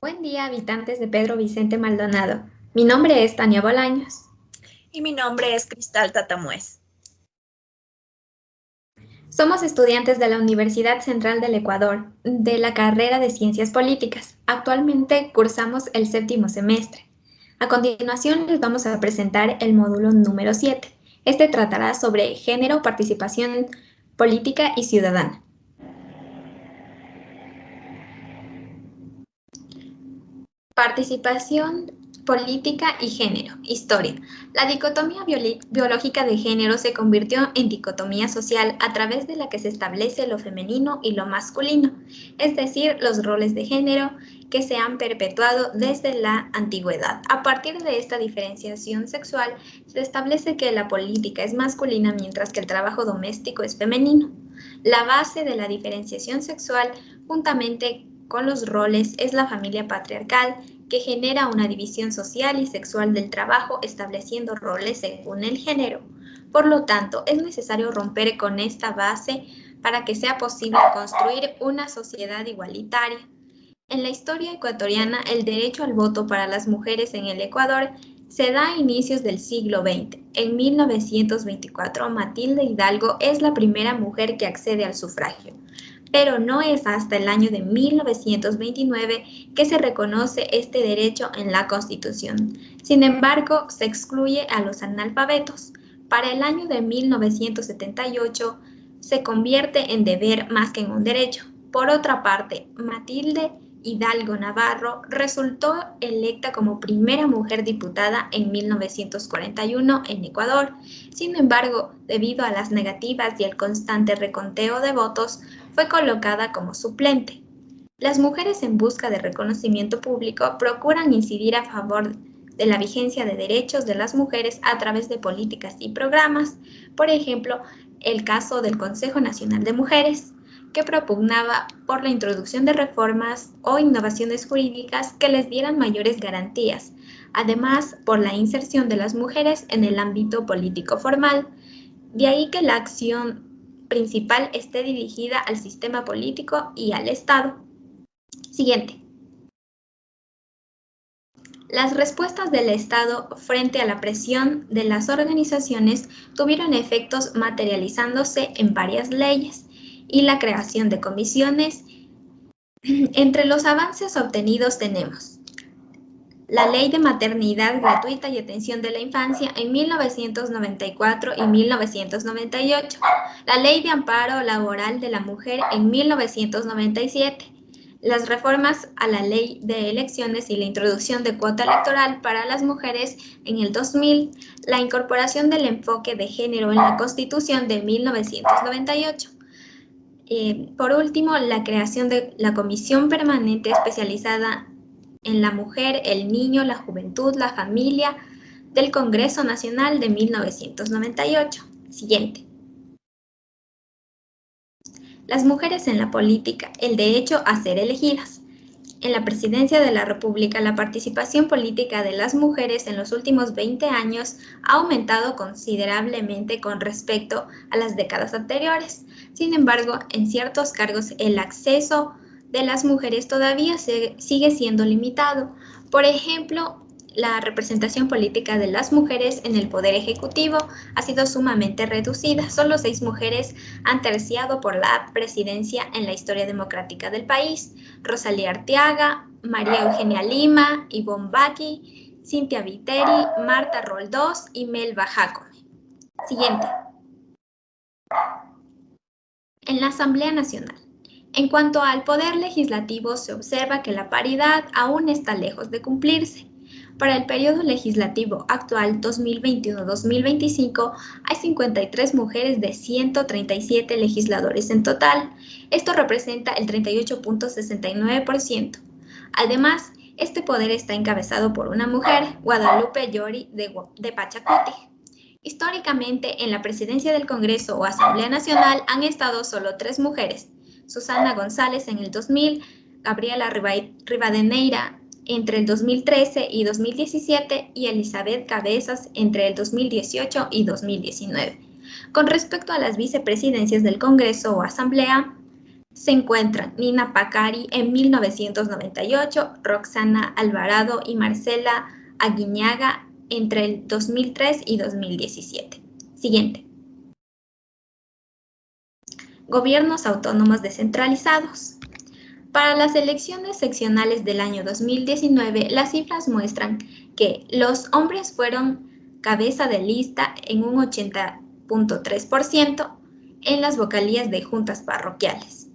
Buen día, habitantes de Pedro Vicente Maldonado. Mi nombre es Tania Bolaños. Y mi nombre es Cristal Tatamuez. Somos estudiantes de la Universidad Central del Ecuador, de la carrera de Ciencias Políticas. Actualmente cursamos el 7º semestre. A continuación les vamos a presentar el módulo número 7. Este tratará sobre género, participación política y ciudadana. Participación política y género. Historia. La dicotomía biológica de género se convirtió en dicotomía social a través de la que se establece lo femenino y lo masculino, es decir, los roles de género que se han perpetuado desde la antigüedad. A partir de esta diferenciación sexual, se establece que la política es masculina mientras que el trabajo doméstico es femenino. La base de la diferenciación sexual, juntamente con los roles, es la familia patriarcal, que genera una división social y sexual del trabajo estableciendo roles según el género. Por lo tanto, es necesario romper con esta base para que sea posible construir una sociedad igualitaria. En la historia ecuatoriana, el derecho al voto para las mujeres en el Ecuador se da a inicios del siglo XX. En 1924, Matilde Hidalgo es la primera mujer que accede al sufragio, pero no es hasta el año de 1929 que se reconoce este derecho en la Constitución. Sin embargo, se excluye a los analfabetos. Para el año de 1978 se convierte en deber más que en un derecho. Por otra parte, Matilde Hidalgo Navarro resultó electa como primera mujer diputada en 1941 en Ecuador. Sin embargo, debido a las negativas y el constante reconteo de votos, fue colocada como suplente. Las mujeres en busca de reconocimiento público procuran incidir a favor de la vigencia de derechos de las mujeres a través de políticas y programas. Por ejemplo, el caso del Consejo Nacional de Mujeres, que propugnaba por la introducción de reformas o innovaciones jurídicas que les dieran mayores garantías, además por la inserción de las mujeres en el ámbito político formal. De ahí que la acción principal esté dirigida al sistema político y al Estado. Siguiente. Las respuestas del Estado frente a la presión de las organizaciones tuvieron efectos materializándose en varias leyes y la creación de comisiones. Entre los avances obtenidos tenemos la Ley de Maternidad Gratuita y Atención de la Infancia en 1994 y 1998, la Ley de Amparo Laboral de la Mujer en 1997, las reformas a la Ley de Elecciones y la introducción de cuota electoral para las mujeres en el 2000, la incorporación del enfoque de género en la Constitución de 1998. Por último, la creación de la Comisión Permanente Especializada en la Mujer, el Niño, la Juventud, la Familia del Congreso Nacional de 1998. Siguiente. Las mujeres en la política, el derecho a ser elegidas. En la presidencia de la República, la participación política de las mujeres en los últimos 20 años ha aumentado considerablemente con respecto a las décadas anteriores. Sin embargo, en ciertos cargos el acceso de las mujeres todavía sigue siendo limitado. Por ejemplo, la representación política de las mujeres en el Poder Ejecutivo ha sido sumamente reducida. Solo 6 mujeres han terciado por la presidencia en la historia democrática del país: Rosalía Arteaga, María Eugenia Lima, Ivonne Baqui, Cintia Viteri, Marta Roldós y Melba Jacome. Siguiente. En la Asamblea Nacional. En cuanto al poder legislativo, se observa que la paridad aún está lejos de cumplirse. Para el periodo legislativo actual 2021-2025 hay 53 mujeres de 137 legisladores en total. Esto representa el 38.69%. Además, este poder está encabezado por una mujer, Guadalupe Llori de Pachacuti. Históricamente, en la presidencia del Congreso o Asamblea Nacional han estado solo 3 mujeres: Susana González en el 2000, Gabriela Rivadeneira entre el 2013 y 2017 y Elizabeth Cabezas entre el 2018 y 2019. Con respecto a las vicepresidencias del Congreso o Asamblea, se encuentran Nina Pacari en 1998, Roxana Alvarado y Marcela Aguiñaga entre el 2003 y 2017. Siguiente. Gobiernos autónomos descentralizados. Para las elecciones seccionales del año 2019, las cifras muestran que los hombres fueron cabeza de lista en un 80.3% en las vocalías de juntas parroquiales,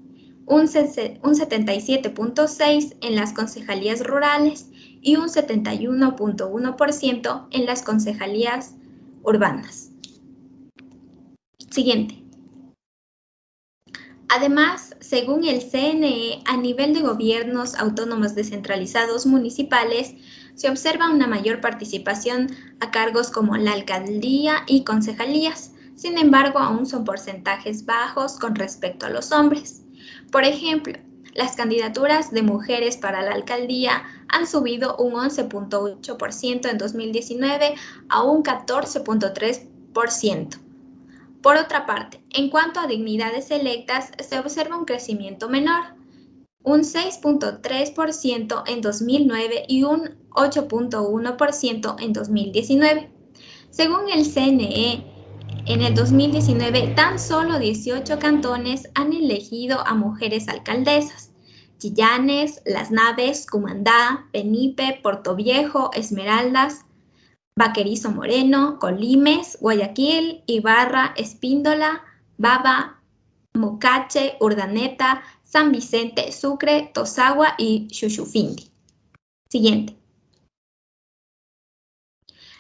un 77.6% en las concejalías rurales y un 71.1% en las concejalías urbanas. Siguiente. Además, según el CNE, a nivel de gobiernos autónomos descentralizados municipales, se observa una mayor participación a cargos como la alcaldía y concejalías. Sin embargo, aún son porcentajes bajos con respecto a los hombres. Por ejemplo, las candidaturas de mujeres para la alcaldía han subido un 11.8% en 2019 a un 14.3%. Por otra parte, en cuanto a dignidades electas, se observa un crecimiento menor, un 6.3% en 2009 y un 8.1% en 2019. Según el CNE, en el 2019 tan solo 18 cantones han elegido a mujeres alcaldesas: Chillanes, Las Naves, Cumandá, Penipe, Portoviejo, Esmeraldas, Vaquerizo Moreno, Colimes, Guayaquil, Ibarra, Espíndola, Baba, Mocache, Urdaneta, San Vicente, Sucre, Tosagua y Xuxufindi. Siguiente.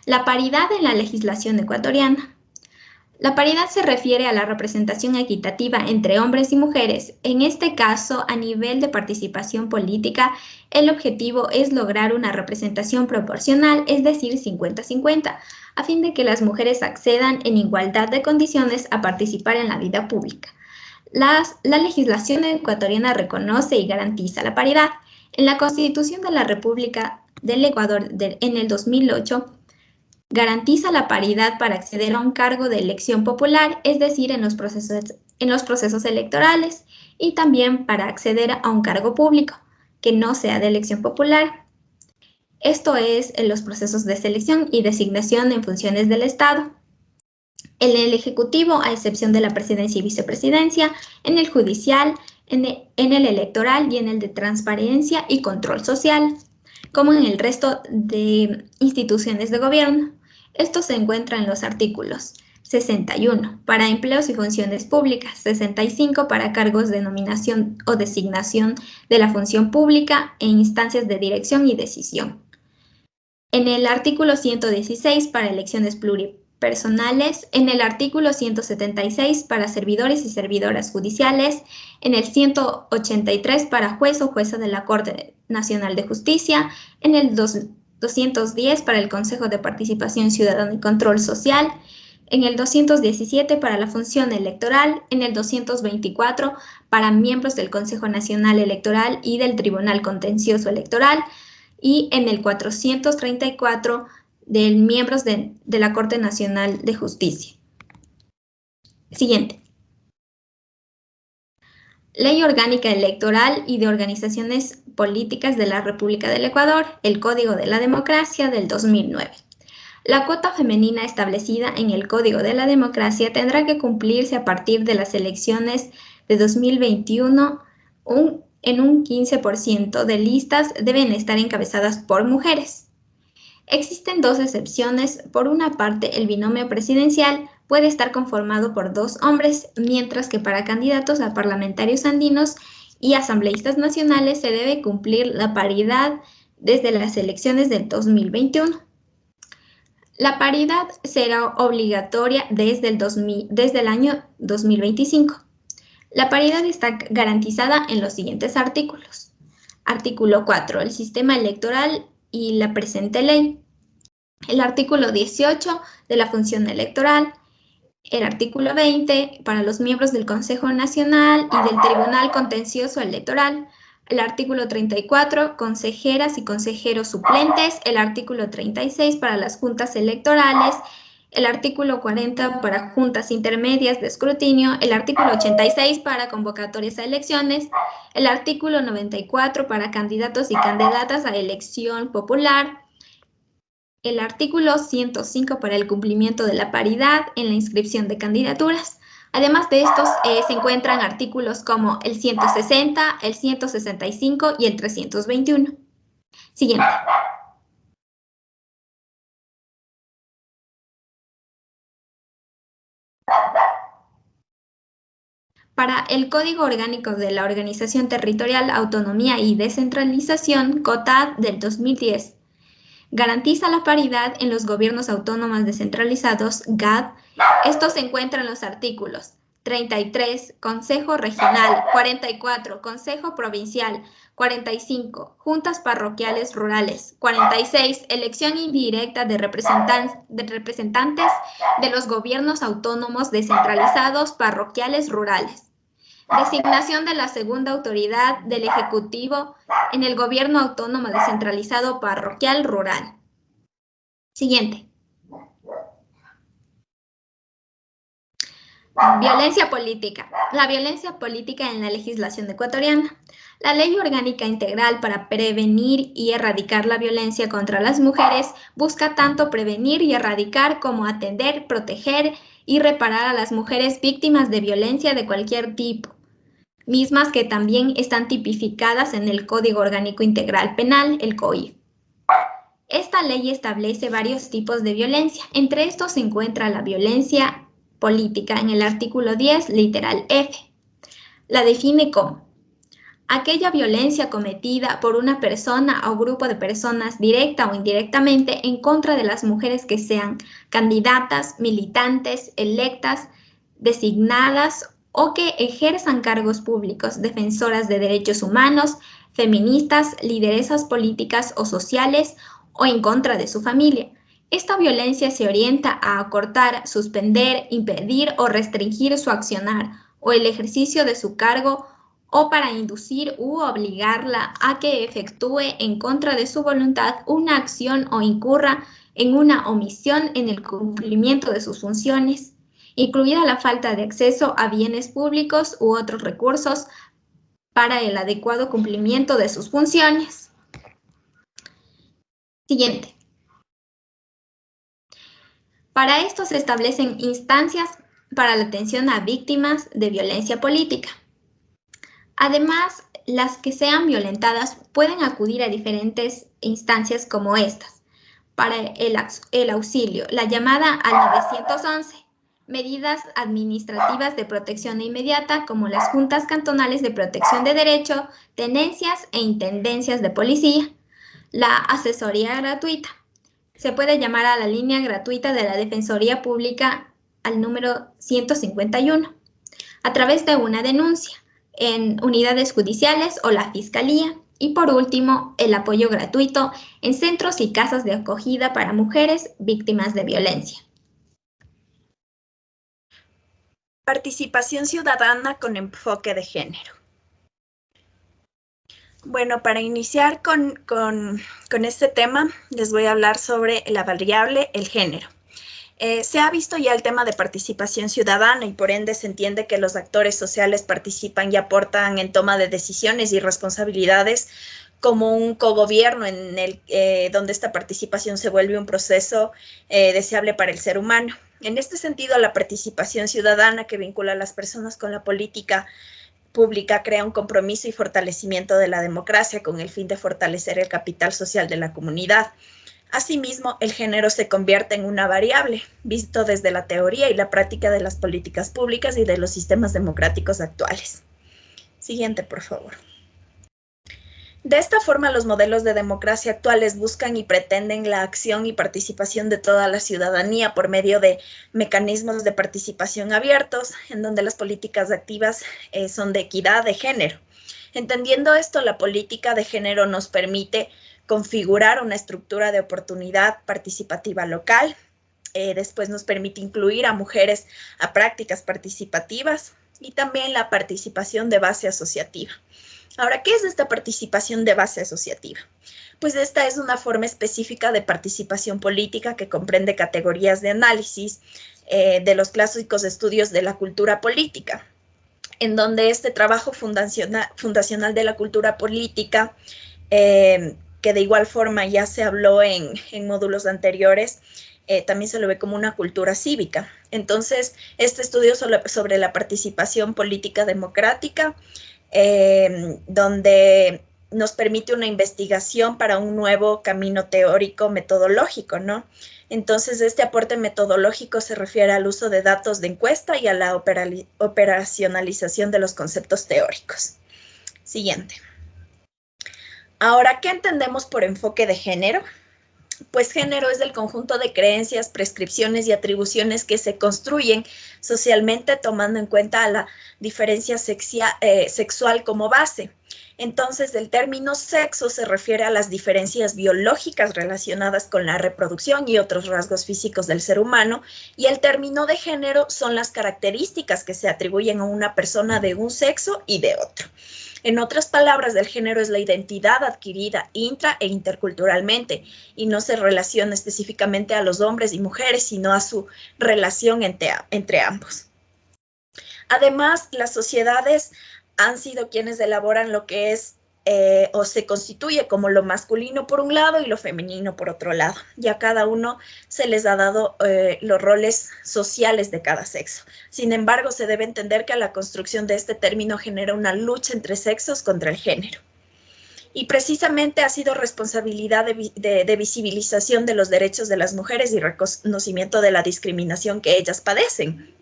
La paridad en la legislación ecuatoriana. La paridad se refiere a la representación equitativa entre hombres y mujeres. En este caso, a nivel de participación política, el objetivo es lograr una representación proporcional, es decir, 50-50, a fin de que las mujeres accedan en igualdad de condiciones a participar en la vida pública. La legislación ecuatoriana reconoce y garantiza la paridad. En la Constitución de la República del Ecuador en el 2008, garantiza la paridad para acceder a un cargo de elección popular, es decir, en los procesos electorales, y también para acceder a un cargo público que no sea de elección popular. Esto es en los procesos de selección y designación en funciones del Estado. En el Ejecutivo, a excepción de la presidencia y vicepresidencia, en el judicial, en el electoral y en el de transparencia y control social, como en el resto de instituciones de gobierno. Esto se encuentra en los artículos 61 para empleos y funciones públicas, 65 para cargos de nominación o designación de la función pública e instancias de dirección y decisión. En el artículo 116 para elecciones pluripersonales, en el artículo 176 para servidores y servidoras judiciales, en el 183 para juez o jueza de la Corte Nacional de Justicia, en el 210 para el Consejo de Participación Ciudadana y Control Social, en el 217 para la función electoral, en el 224 para miembros del Consejo Nacional Electoral y del Tribunal Contencioso Electoral, y en el 434 de miembros de la Corte Nacional de Justicia. Siguiente. Ley Orgánica Electoral y de Organizaciones Políticas de la República del Ecuador, el Código de la Democracia del 2009. La cuota femenina establecida en el Código de la Democracia tendrá que cumplirse a partir de las elecciones de 2021. En un 15% de listas deben estar encabezadas por mujeres. Existen dos excepciones. Por una parte, el binomio presidencial puede estar conformado por 2 hombres, mientras que para candidatos a parlamentarios andinos y asambleístas nacionales se debe cumplir la paridad desde las elecciones del 2021. La paridad será obligatoria desde el año 2025. La paridad está garantizada en los siguientes artículos. Artículo 4. El sistema electoral y la presente ley. El artículo 18 de la función electoral. El artículo 20 para los miembros del Consejo Nacional y del Tribunal Contencioso Electoral. El artículo 34, consejeras y consejeros suplentes. El artículo 36 para las juntas electorales. el artículo 40 para juntas intermedias de escrutinio, el artículo 86 para convocatorias a elecciones, el artículo 94 para candidatos y candidatas a elección popular, el artículo 105 para el cumplimiento de la paridad en la inscripción de candidaturas. Además de estos, se encuentran artículos como el 160, el 165 y el 321. Siguiente. Para el Código Orgánico de la Organización Territorial, Autonomía y Descentralización, COTAD del 2010, garantiza la paridad en los gobiernos autónomos descentralizados, GAD. Estos se encuentran en los artículos 33, Consejo Regional, 44, Consejo Provincial, 45, Juntas Parroquiales Rurales, 46, elección indirecta de representantes de los gobiernos autónomos descentralizados parroquiales rurales. Designación de la segunda autoridad del Ejecutivo en el Gobierno Autónomo Descentralizado Parroquial Rural. Siguiente. Violencia política. La violencia política en la legislación ecuatoriana. La Ley Orgánica Integral para prevenir y erradicar la violencia contra las mujeres busca tanto prevenir y erradicar como atender, proteger y reparar a las mujeres víctimas de violencia de cualquier tipo, mismas que también están tipificadas en el Código Orgánico Integral Penal, el COIP. Esta ley establece varios tipos de violencia. Entre estos se encuentra la violencia política en el artículo 10, literal F. La define como aquella violencia cometida por una persona o grupo de personas directa o indirectamente en contra de las mujeres que sean candidatas, militantes, electas, designadas o que ejerzan cargos públicos, defensoras de derechos humanos, feministas, lideresas políticas o sociales o en contra de su familia. Esta violencia se orienta a acortar, suspender, impedir o restringir su accionar o el ejercicio de su cargo o para inducir u obligarla a que efectúe en contra de su voluntad una acción o incurra en una omisión en el cumplimiento de sus funciones, incluida la falta de acceso a bienes públicos u otros recursos para el adecuado cumplimiento de sus funciones. Siguiente. Para esto se establecen instancias para la atención a víctimas de violencia política. Además, las que sean violentadas pueden acudir a diferentes instancias como estas. Para el auxilio, la llamada al 911, medidas administrativas de protección inmediata como las juntas cantonales de protección de derecho, tenencias e intendencias de policía. La asesoría gratuita. Se puede llamar a la línea gratuita de la Defensoría Pública al número 151 a través de una denuncia en unidades judiciales o la Fiscalía. Y por último, el apoyo gratuito en centros y casas de acogida para mujeres víctimas de violencia. Participación ciudadana con enfoque de género. Bueno, para iniciar con este tema, les voy a hablar sobre la variable, el género. Se ha visto ya el tema de participación ciudadana y por ende se entiende que los actores sociales participan y aportan en toma de decisiones y responsabilidades como un cogobierno en el, donde esta participación se vuelve un proceso deseable para el ser humano. En este sentido, la participación ciudadana que vincula a las personas con la política pública crea un compromiso y fortalecimiento de la democracia con el fin de fortalecer el capital social de la comunidad. Asimismo, el género se convierte en una variable, visto desde la teoría y la práctica de las políticas públicas y de los sistemas democráticos actuales. Siguiente, por favor. De esta forma, los modelos de democracia actuales buscan y pretenden la acción y participación de toda la ciudadanía por medio de mecanismos de participación abiertos, en donde las políticas activas son de equidad de género. Entendiendo esto, la política de género nos permite configurar una estructura de oportunidad participativa local. Después nos permite incluir a mujeres a prácticas participativas y también la participación de base asociativa. Ahora, ¿qué es esta participación de base asociativa? Pues esta es una forma específica de participación política que comprende categorías de análisis de los clásicos estudios de la cultura política, en donde este trabajo fundacional de la cultura política, que de igual forma ya se habló en módulos anteriores, también se lo ve como una cultura cívica. Entonces, este estudio sobre la participación política democrática, donde nos permite una investigación para un nuevo camino teórico metodológico, ¿no? Entonces, este aporte metodológico se refiere al uso de datos de encuesta y a la operacionalización de los conceptos teóricos. Siguiente. Ahora, ¿qué entendemos por enfoque de género? Pues género es el conjunto de creencias, prescripciones y atribuciones que se construyen socialmente tomando en cuenta a la diferencia sexual como base. Entonces, el término sexo se refiere a las diferencias biológicas relacionadas con la reproducción y otros rasgos físicos del ser humano, y el término de género son las características que se atribuyen a una persona de un sexo y de otro. En otras palabras, el género es la identidad adquirida intra e interculturalmente y no se relaciona específicamente a los hombres y mujeres, sino a su relación entre ambos. Además, las sociedades han sido quienes elaboran lo que es o se constituye como lo masculino por un lado y lo femenino por otro lado. Y a cada uno se les ha dado los roles sociales de cada sexo. Sin embargo, se debe entender que la construcción de este término genera una lucha entre sexos contra el género. Y precisamente ha sido responsabilidad de visibilización de los derechos de las mujeres y reconocimiento de la discriminación que ellas padecen,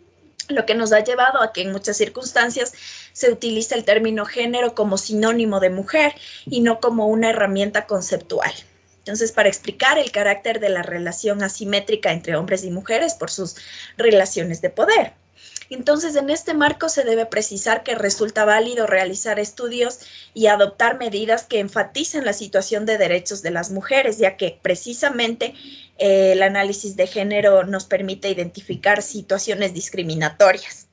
lo que nos ha llevado a que en muchas circunstancias se utiliza el término género como sinónimo de mujer y no como una herramienta conceptual. Entonces, para explicar el carácter de la relación asimétrica entre hombres y mujeres por sus relaciones de poder. Entonces, en este marco se debe precisar que resulta válido realizar estudios y adoptar medidas que enfaticen la situación de derechos de las mujeres, ya que precisamente el análisis de género nos permite identificar situaciones discriminatorias.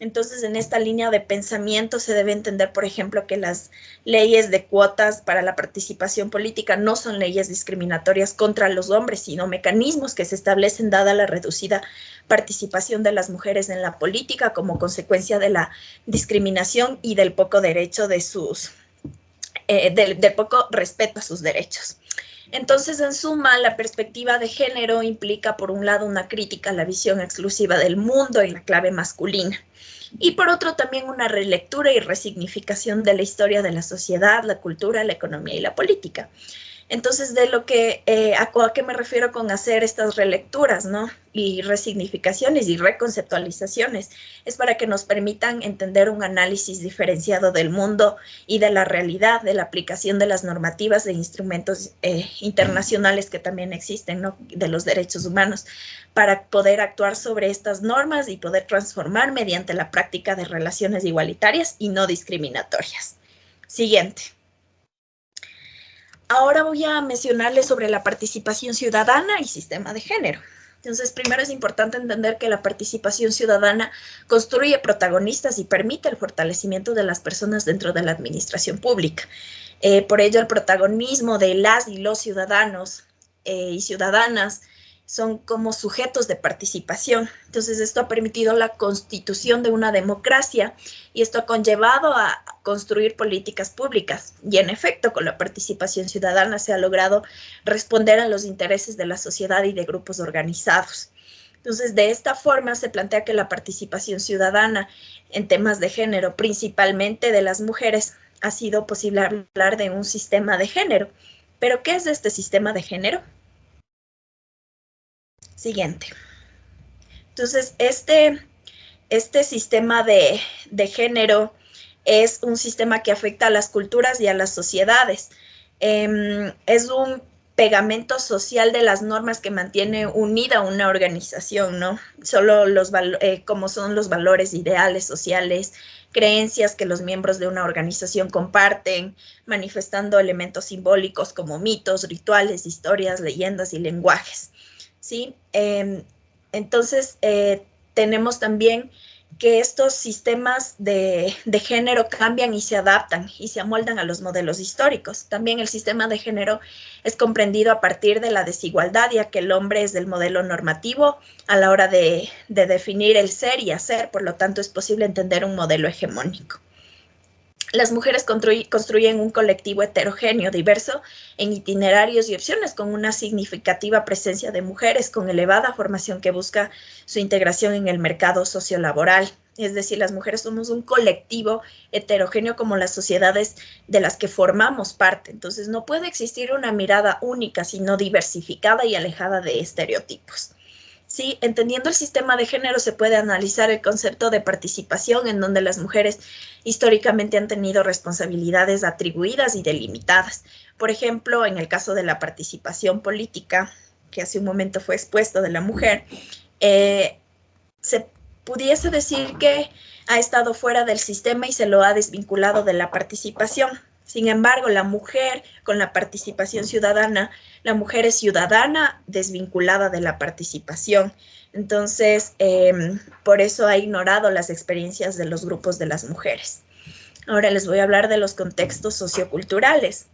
Entonces, en esta línea de pensamiento se debe entender, por ejemplo, que las leyes de cuotas para la participación política no son leyes discriminatorias contra los hombres, sino mecanismos que se establecen dada la reducida participación de las mujeres en la política como consecuencia de la discriminación y del poco derecho de del poco respeto a sus derechos. Entonces, en suma, la perspectiva de género implica, por un lado, una crítica a la visión exclusiva del mundo y la clave masculina. Y por otro, también una relectura y resignificación de la historia de la sociedad, la cultura, la economía y la política. Entonces, de lo que, ¿a qué me refiero con hacer estas relecturas, ¿no? Y resignificaciones y reconceptualizaciones? Es para que nos permitan entender un análisis diferenciado del mundo y de la realidad, de la aplicación de las normativas e instrumentos internacionales que también existen, ¿no? De los derechos humanos, para poder actuar sobre estas normas y poder transformar mediante la práctica de relaciones igualitarias y no discriminatorias. Siguiente. Ahora voy a mencionarles sobre la participación ciudadana y sistema de género. Entonces, primero es importante entender que la participación ciudadana construye protagonistas y permite el fortalecimiento de las personas dentro de la administración pública. Por ello, el protagonismo de las y los ciudadanos y ciudadanas son como sujetos de participación. Entonces, esto ha permitido la constitución de una democracia y esto ha conllevado a construir políticas públicas. Y en efecto, con la participación ciudadana se ha logrado responder a los intereses de la sociedad y de grupos organizados. Entonces, de esta forma se plantea que la participación ciudadana en temas de género, principalmente de las mujeres, ha sido posible hablar de un sistema de género. ¿Pero qué es este sistema de género? Siguiente. Entonces, este sistema de género es un sistema que afecta a las culturas y a las sociedades. Es un pegamento social de las normas que mantiene unida una organización, ¿no? Solo como son los valores ideales sociales, creencias que los miembros de una organización comparten, manifestando elementos simbólicos como mitos, rituales, historias, leyendas y lenguajes. ¿Sí? Entonces, tenemos también que estos sistemas de género cambian y se adaptan y se amoldan a los modelos históricos. También el sistema de género es comprendido a partir de la desigualdad, ya que el hombre es el modelo normativo a la hora de definir el ser y hacer, por lo tanto es posible entender un modelo hegemónico. Las mujeres construyen un colectivo heterogéneo, diverso en itinerarios y opciones, con una significativa presencia de mujeres con elevada formación que busca su integración en el mercado sociolaboral. Es decir, las mujeres somos un colectivo heterogéneo como las sociedades de las que formamos parte. Entonces, no puede existir una mirada única, sino diversificada y alejada de estereotipos. Sí, entendiendo el sistema de género se puede analizar el concepto de participación, en donde las mujeres históricamente han tenido responsabilidades atribuidas y delimitadas. Por ejemplo, en el caso de la participación política, que hace un momento fue expuesto de la mujer, se pudiese decir que ha estado fuera del sistema y se lo ha desvinculado de la participación. Sin embargo, la mujer con la participación ciudadana, la mujer es ciudadana desvinculada de la participación. Entonces, por eso ha ignorado las experiencias de los grupos de las mujeres. Ahora les voy a hablar de los contextos socioculturales.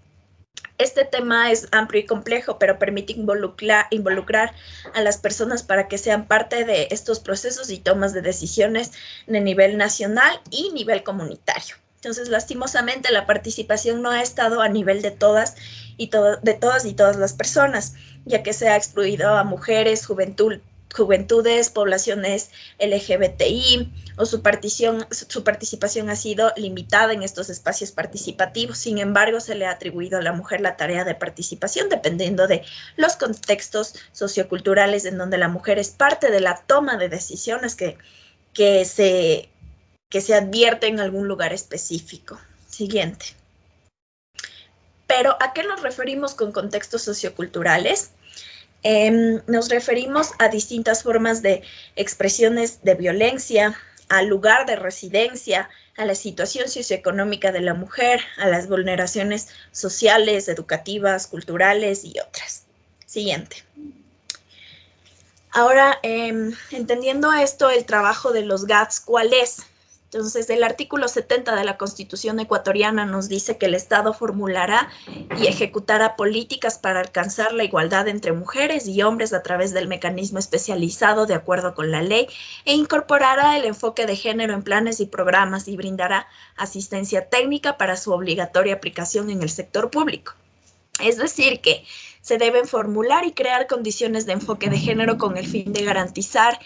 Este tema es amplio y complejo, pero permite involucrar a las personas para que sean parte de estos procesos y tomas de decisiones de nivel nacional y nivel comunitario. Entonces, lastimosamente, la participación no ha estado a nivel de todas y todas las personas, ya que se ha excluido a mujeres, juventudes, poblaciones LGBTI, o su participación ha sido limitada en estos espacios participativos. Sin embargo, se le ha atribuido a la mujer la tarea de participación, dependiendo de los contextos socioculturales en donde la mujer es parte de la toma de decisiones que se advierte en algún lugar específico. Siguiente. Pero, ¿a qué nos referimos con contextos socioculturales? Nos referimos a distintas formas de expresiones de violencia, al lugar de residencia, a la situación socioeconómica de la mujer, a las vulneraciones sociales, educativas, culturales y otras. Siguiente. Ahora, entendiendo esto, el trabajo de los GATS, ¿cuál es? Entonces, el artículo 70 de la Constitución ecuatoriana nos dice que el Estado formulará y ejecutará políticas para alcanzar la igualdad entre mujeres y hombres a través del mecanismo especializado de acuerdo con la ley, e incorporará el enfoque de género en planes y programas y brindará asistencia técnica para su obligatoria aplicación en el sector público. Es decir, que se deben formular y crear condiciones de enfoque de género con el fin de garantizar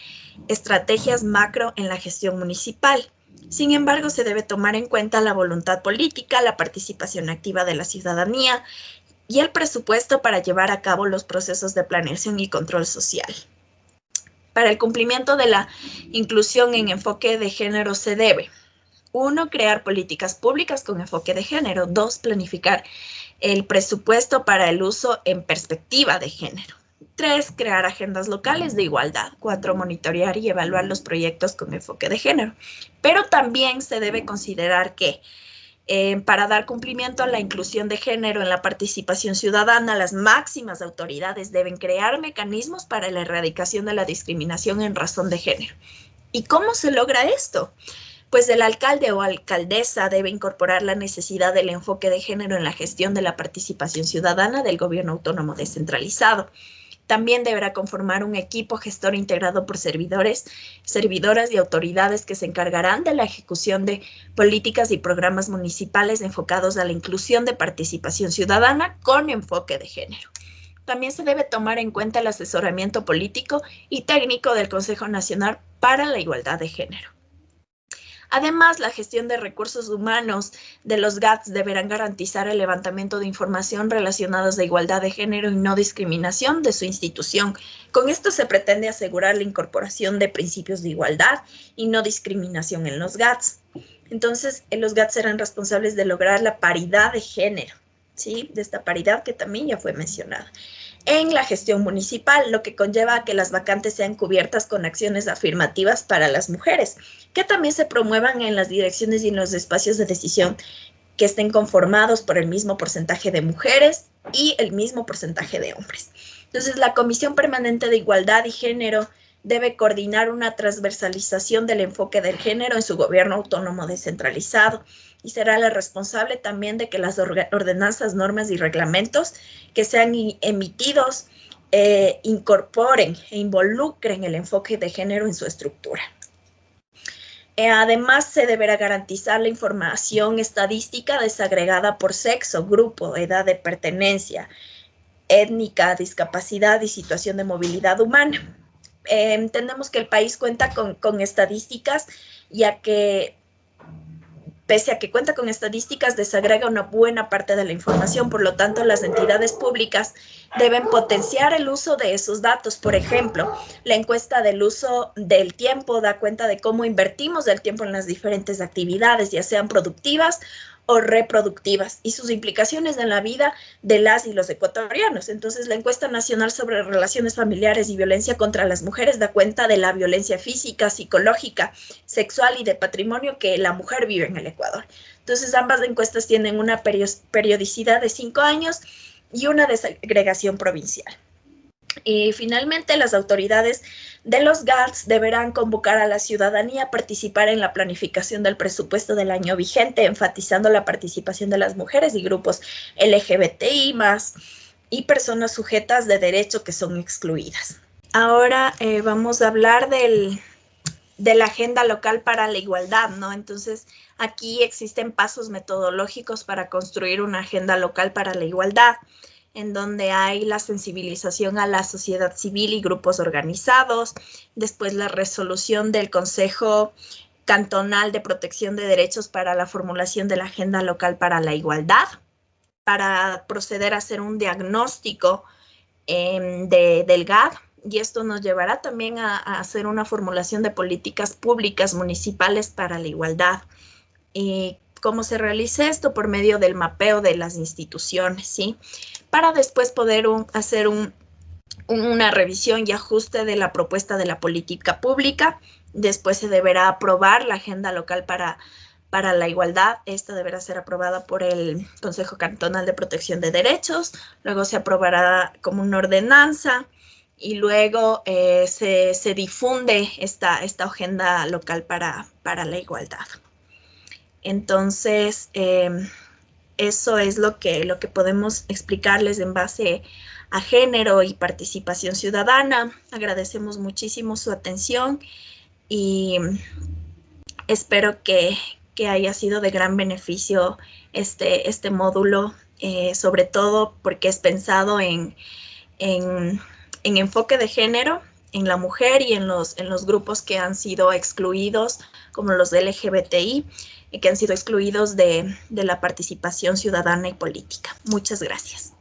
estrategias macro en la gestión municipal. Sin embargo, se debe tomar en cuenta la voluntad política, la participación activa de la ciudadanía y el presupuesto para llevar a cabo los procesos de planeación y control social. Para el cumplimiento de la inclusión en enfoque de género se debe: 1. Crear políticas públicas con enfoque de género. 2. Planificar el presupuesto para el uso en perspectiva de género. 3. Crear agendas locales de igualdad. 4. Monitorear y evaluar los proyectos con enfoque de género. Pero también se debe considerar que para dar cumplimiento a la inclusión de género en la participación ciudadana, las máximas autoridades deben crear mecanismos para la erradicación de la discriminación en razón de género. ¿Y cómo se logra esto? Pues el alcalde o alcaldesa debe incorporar la necesidad del enfoque de género en la gestión de la participación ciudadana del gobierno autónomo descentralizado. También deberá conformar un equipo gestor integrado por servidores, servidoras y autoridades que se encargarán de la ejecución de políticas y programas municipales enfocados a la inclusión de participación ciudadana con enfoque de género. También se debe tomar en cuenta el asesoramiento político y técnico del Consejo Nacional para la Igualdad de Género. Además, la gestión de recursos humanos de los GATS deberán garantizar el levantamiento de información relacionados a igualdad de género y no discriminación de su institución. Con esto se pretende asegurar la incorporación de principios de igualdad y no discriminación en los GATS. Entonces, los GATS serán responsables de lograr la paridad de género, ¿sí? De esta paridad que también ya fue mencionada en la gestión municipal, lo que conlleva a que las vacantes sean cubiertas con acciones afirmativas para las mujeres, que también se promuevan en las direcciones y en los espacios de decisión que estén conformados por el mismo porcentaje de mujeres y el mismo porcentaje de hombres. Entonces, la Comisión Permanente de Igualdad y Género debe coordinar una transversalización del enfoque del género en su gobierno autónomo descentralizado y será la responsable también de que las ordenanzas, normas y reglamentos que sean emitidos incorporen e involucren el enfoque de género en su estructura. Además, se deberá garantizar la información estadística desagregada por sexo, grupo, edad de pertenencia, étnica, discapacidad y situación de movilidad humana. Entendemos que el país cuenta con estadísticas, ya que pese a que cuenta con estadísticas, desagrega una buena parte de la información. Por lo tanto, las entidades públicas deben potenciar el uso de esos datos. Por ejemplo, la encuesta del uso del tiempo da cuenta de cómo invertimos el tiempo en las diferentes actividades, ya sean productivas o reproductivas, y sus implicaciones en la vida de las y los ecuatorianos. Entonces, la encuesta nacional sobre relaciones familiares y violencia contra las mujeres da cuenta de la violencia física, psicológica, sexual y de patrimonio que la mujer vive en el Ecuador. Entonces, ambas encuestas tienen una periodicidad de 5 años y una desagregación provincial. Y finalmente, las autoridades de los GALS deberán convocar a la ciudadanía a participar en la planificación del presupuesto del año vigente, enfatizando la participación de las mujeres y grupos LGBTI+, y personas sujetas de derecho que son excluidas. Ahora vamos a hablar de la agenda local para la igualdad, ¿no? Entonces, aquí existen pasos metodológicos para construir una agenda local para la igualdad, en donde hay la sensibilización a la sociedad civil y grupos organizados, después la resolución del Consejo Cantonal de Protección de Derechos para la formulación de la agenda local para la igualdad, para proceder a hacer un diagnóstico del GAD, y esto nos llevará también a hacer una formulación de políticas públicas municipales para la igualdad. ¿Cómo se realiza esto? Por medio del mapeo de las instituciones, ¿sí? Para después poder hacer una revisión y ajuste de la propuesta de la política pública. Después se deberá aprobar la agenda local para la igualdad. Esta deberá ser aprobada por el Consejo Cantonal de Protección de Derechos. Luego se aprobará como una ordenanza y luego se difunde esta agenda local para la igualdad. Entonces, eso es lo que podemos explicarles en base a género y participación ciudadana. Agradecemos muchísimo su atención y espero que haya sido de gran beneficio este módulo, sobre todo porque es pensado en enfoque de género, en la mujer y en los grupos que han sido excluidos, como los LGBTI, que han sido excluidos de la participación ciudadana y política. Muchas gracias.